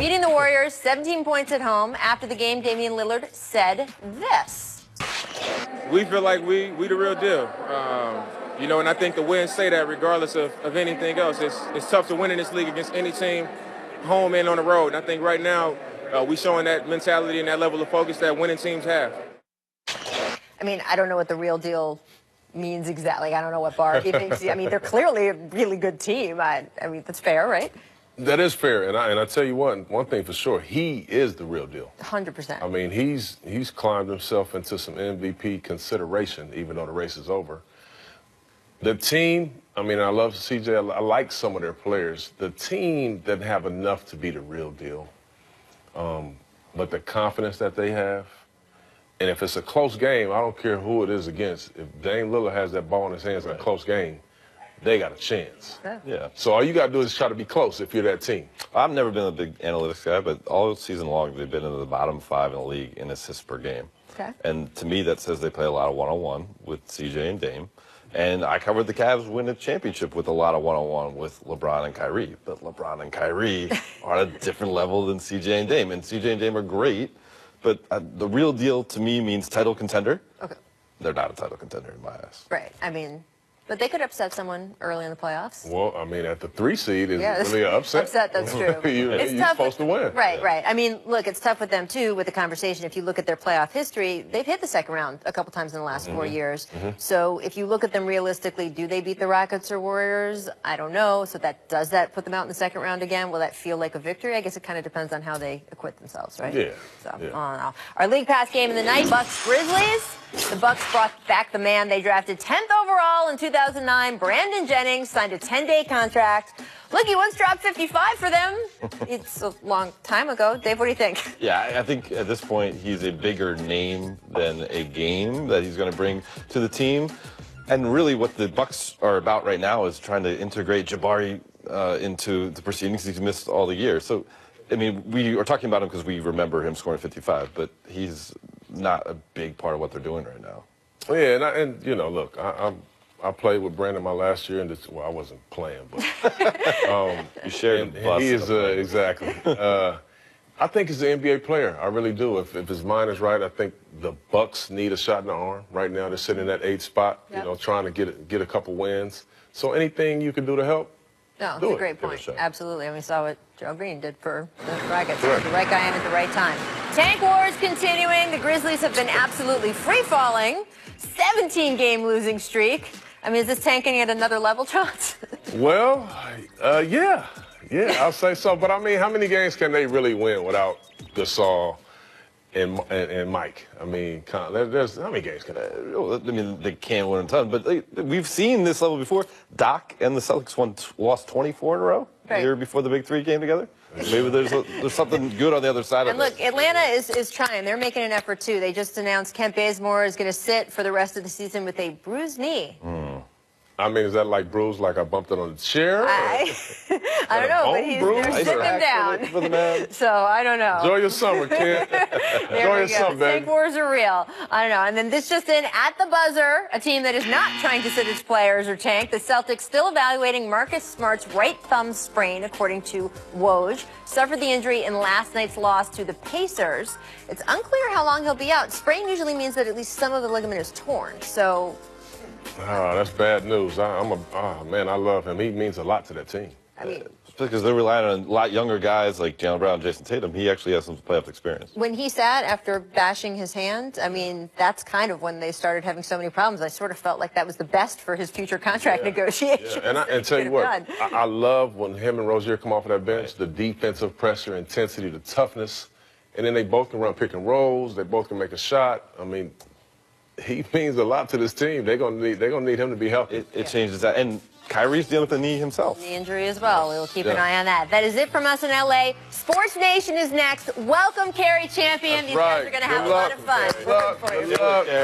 beating the Warriors 17 points at home. After the game, Damian Lillard said this. We feel like we the real deal. You know, and I think the wins say that regardless of anything else. It's tough to win in this league against any team, home and on the road. And I think right now we showing that mentality and that level of focus that winning teams have. I mean, I don't know what the real deal means exactly. I don't know what Bart thinks. I mean, they're clearly a really good team. I mean, that's fair, right? That is fair, and I tell you one thing for sure, he is the real deal. 100%. I mean, he's climbed himself into some MVP consideration, even though the race is over. The team, I mean, I love CJ. I like some of their players. The team doesn't have enough to be the real deal, but the confidence that they have, and if it's a close game, I don't care who it is against. If Dame Lillard has that ball in his hands in a close game, they got a chance. Yeah. So all you got to do is try to be close if you're that team. I've never been a big analytics guy, but all season long they've been in the bottom 5 in the league in assists per game. Okay. And to me, that says they play a lot of one-on-one with CJ and Dame. And I covered the Cavs win a championship with a lot of one-on-one with LeBron and Kyrie. But LeBron and Kyrie are at a different level than CJ and Dame. And CJ and Dame are great, but the real deal to me means title contender. Okay. They're not a title contender in my eyes. Right. I mean, but they could upset someone early in the playoffs. Well, I mean, at the 3 seed is really an upset. Upset, that's true. You're supposed to win. Right, right. I mean, look, it's tough with them, too, with the conversation. If you look at their playoff history, they've hit the second round a couple times in the last 4 years. So if you look at them realistically, do they beat the Rockets or Warriors? I don't know. So does that put them out in the second round again? Will that feel like a victory? I guess it kind of depends on how they acquit themselves, right? Yeah. So, yeah. all in all. Our League Pass game of the night, Bucks-Grizzlies. The Bucks brought back the man they drafted 10th overall in 2009. Brandon Jennings signed a 10-day contract. Look, he once dropped 55 for them. It's a long time ago. Dave, what do you think? Yeah, I think at this point he's a bigger name than a game that he's going to bring to the team. And really what the Bucks are about right now is trying to integrate Jabari into the proceedings. He's missed all the year. So, I mean, we are talking about him because we remember him scoring 55, but he's not a big part of what they're doing right now. Yeah, and you know, look, I played with Brandon my last year, and well, I wasn't playing, but you shared the bus. He is exactly. I think he's an NBA player. I really do. If his mind is right, I think the Bucks need a shot in the arm right now. They're sitting in that 8th spot, you know, trying to get a couple wins. So anything you can do to help. No, it's a great point. Absolutely. And we saw what Joe Green did for the Rockets. The right guy in at the right time. Tank wars continuing. The Grizzlies have been absolutely free-falling. 17-game losing streak. I mean, is this tanking at another level, Chauncey? Well, yeah, I'll say so. But I mean, how many games can they really win without Gasol and Mike? I mean, there's how many games can they? I mean, they can't win a ton, but we've seen this level before. Doc and the Celtics lost 24 in a row the year before the Big Three came together. Maybe there's something good on the other side of it. And look, Atlanta is trying. They're making an effort, too. They just announced Kent Bazemore is going to sit for the rest of the season with a bruised knee. I mean, is that like bruised, like I bumped it on the chair? I don't know, but they're sitting him down. For the man. So, I don't know. Enjoy your summer, kid. Enjoy your summer, baby. Tank wars are real. I don't know. And then this just in, at the buzzer, a team that is not trying to sit its players or tank. The Celtics still evaluating Marcus Smart's right thumb sprain, according to WOJ. Suffered the injury in last night's loss to the Pacers. It's unclear how long he'll be out. Sprain usually means that at least some of the ligament is torn. So... Oh, that's bad news. Oh, man, I love him. He means a lot to that team. I mean, because they're relying on a lot younger guys like Jaylen Brown and Jason Tatum. He actually has some playoff experience. when he sat after bashing his hand, I mean, that's kind of when they started having so many problems. I sort of felt like that was the best for his future contract negotiations. Yeah. And tell you what, I love when him and Rozier come off of that bench, the defensive pressure, intensity, the toughness, and then they both can run pick and rolls. They both can make a shot. I mean, he means a lot to this team. They're gonna need him to be healthy. It changes that. And Kyrie's dealing with the knee himself. The injury as well. We'll keep an eye on that. That is it from us in LA. Sports Nation is next. Welcome, Kerry Champion. These guys are going to have a lot of fun. Good luck.